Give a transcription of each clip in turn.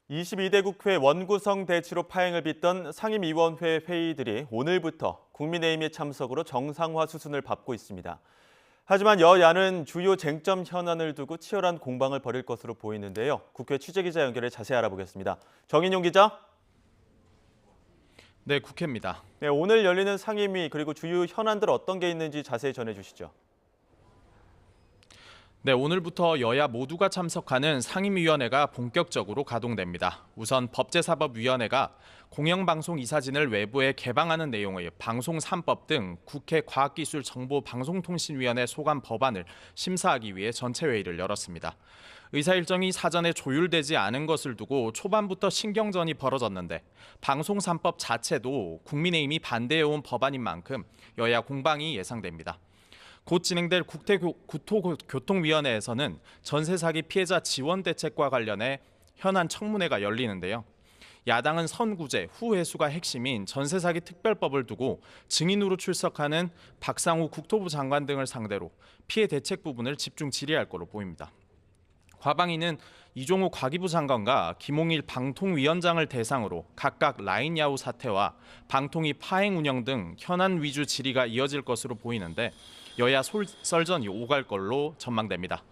22대 국회 원구성 대치로 파행을 빚던 상임위원회 회의들이 오늘부터 국민의힘의 참석으로 정상화 수순을 밟고 있습니다. 하지만 여야는 주요 쟁점 현안을 두고 치열한 공방을 벌일 것으로 보이는데요. 국회 취재기자 연결해 자세히 알아보겠습니다. 정인용 기자. 네, 국회입니다. 네, 오늘 열리는 상임위 그리고 주요 현안들 어떤 게 있는지 자세히 전해주시죠. 네, 오늘부터 여야 모두가 참석하는 상임위원회가 본격적으로 가동됩니다. 우선 법제사법위원회가 공영방송 이사진을 외부에 개방하는 내용의 방송 3법 등 국회 과학기술정보방송통신위원회 소관 법안을 심사하기 위해 전체 회의를 열었습니다. 의사 일정이 사전에 조율되지 않은 것을 두고 초반부터 신경전이 벌어졌는데 방송 3법 자체도 국민의힘이 반대해온 법안인 만큼 여야 공방이 예상됩니다. 곧 진행될 국토교통위원회에서는 전세 사기 피해자 지원 대책과 관련해 현안 청문회가 열리는데요. 야당은 선구제, 후회수가 핵심인 전세 사기 특별법을 두고 증인으로 출석하는 박상우 국토부 장관 등을 상대로 피해 대책 부분을 집중 질의할 것으로 보입니다. 과방위는 이종우 과기부 장관과 김홍일 방통위원장을 대상으로 각각 라인야후 사태와 방통위 파행 운영 등 현안 위주 질의가 이어질 것으로 보이는데 여야 솔선이 오갈 걸로 전망됩니다.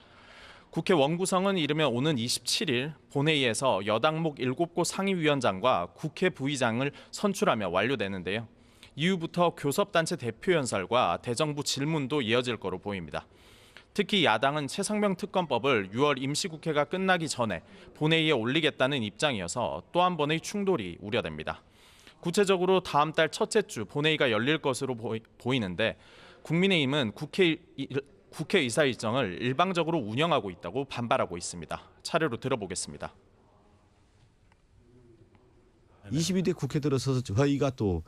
국회 원구성은 이르면 오는 27일 본회의에서 여당목 7곳 상임위원장과 국회 부의장을 선출하며 완료되는데요. 이후부터 교섭단체 대표 연설과 대정부 질문도 이어질 거로 보입니다. 특히 야당은 최상병 특검법을 6월 임시국회가 끝나기 전에 본회의에 올리겠다는 입장이어서 또 한 번의 충돌이 우려됩니다. 구체적으로 다음 달 첫째 주 본회의가 열릴 것으로 보이는데 국민의힘은 국회 의사 일정을 일방적으로 운영하고 있다고 반발하고 있습니다. 차례로 들어보겠습니다. 22대 국회 들어서서 저희가 또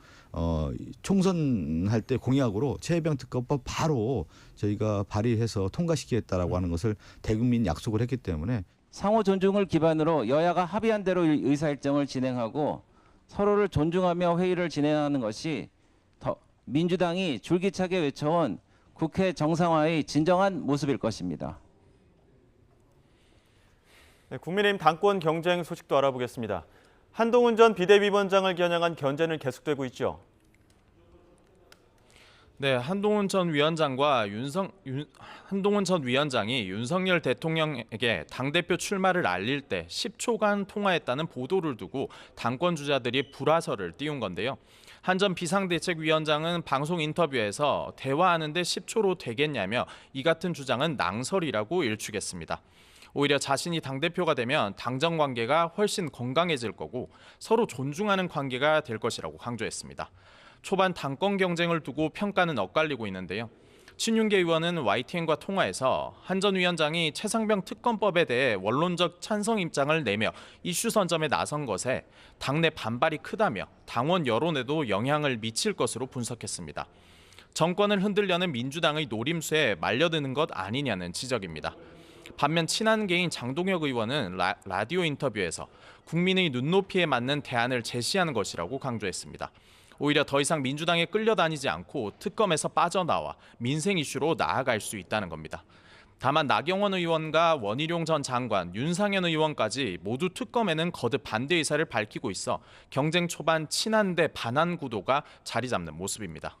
총선할 때 공약으로 최혜병 특검법 바로 저희가 발의해서 통과시키겠다라고 하는 것을 대국민 약속을 했기 때문에 상호 존중을 기반으로 여야가 합의한 대로 의사일정을 진행하고 서로를 존중하며 회의를 진행하는 것이 민주당이 줄기차게 외쳐온 국회 정상화의 진정한 모습일 것입니다. 네, 국민의힘 당권 경쟁 소식도 알아보겠습니다. 한동훈 전 비대위원장을 겨냥한 견제는 계속되고 있죠. 네, 한동훈 전 위원장이 윤석열 대통령에게 당대표 출마를 알릴 때 10초간 통화했다는 보도를 두고 당권 주자들이 불화설을 띄운 건데요. 한 전 비상대책위원장은 방송 인터뷰에서 대화하는데 10초로 되겠냐며 이 같은 주장은 낭설이라고 일축했습니다. 오히려 자신이 당대표가 되면 당정 관계가 훨씬 건강해질 거고 서로 존중하는 관계가 될 것이라고 강조했습니다. 초반 당권 경쟁을 두고 평가는 엇갈리고 있는데요. 신윤계 의원은 YTN과 통화에서 한 전 위원장이 최상병 특검법에 대해 원론적 찬성 입장을 내며 이슈 선점에 나선 것에 당내 반발이 크다며 당원 여론에도 영향을 미칠 것으로 분석했습니다. 정권을 흔들려는 민주당의 노림수에 말려드는 것 아니냐는 지적입니다. 반면 친한계인 장동혁 의원은 라디오 인터뷰에서 국민의 눈높이에 맞는 대안을 제시하는 것이라고 강조했습니다. 오히려 더 이상 민주당에 끌려다니지 않고 특검에서 빠져나와 민생 이슈로 나아갈 수 있다는 겁니다. 다만 나경원 의원과 원희룡 전 장관, 윤상현 의원까지 모두 특검에는 거듭 반대 의사를 밝히고 있어 경쟁 초반 친한 대 반한 구도가 자리 잡는 모습입니다.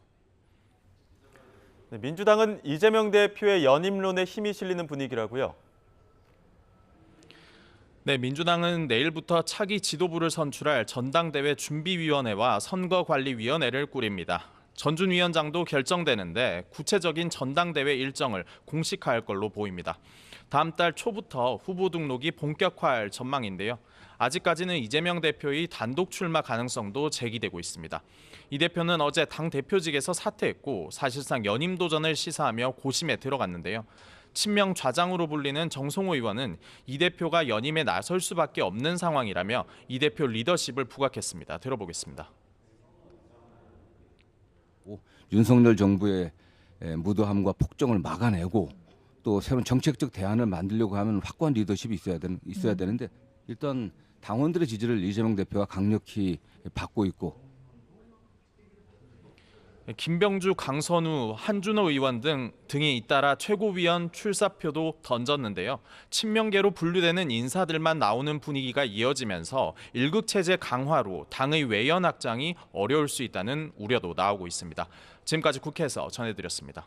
네, 민주당은 이재명 대표의 연임론에 힘이 실리는 분위기라고요. 네, 민주당은 내일부터 차기 지도부를 선출할 전당대회 준비위원회와 선거관리위원회를 꾸립니다. 전준 위원장도 결정되는데 구체적인 전당대회 일정을 공식화할 걸로 보입니다. 다음 달 초부터 후보 등록이 본격화할 전망인데요. 아직까지는 이재명 대표의 단독 출마 가능성도 제기되고 있습니다. 이 대표는 어제 당 대표직에서 사퇴했고 사실상 연임 도전을 시사하며 고심에 들어갔는데요. 친명 좌장으로 불리는 정성호 의원은 이 대표가 연임에 나설 수밖에 없는 상황이라며 이 대표 리더십을 부각했습니다. 들어보겠습니다. 윤석열 정부의 무도함과 폭정을 막아내고 또 새로운 정책적 대안을 만들려고 하면 확고한 리더십이 있어야 되는데 일단 당원들의 지지를 이재명 대표가 강력히 받고 있고 김병주, 강선우, 한준호 의원 등이 잇따라 최고위원 출사표도 던졌는데요. 친명계로 분류되는 인사들만 나오는 분위기가 이어지면서 일극 체제 강화로 당의 외연 확장이 어려울 수 있다는 우려도 나오고 있습니다. 지금까지 국회에서 전해드렸습니다.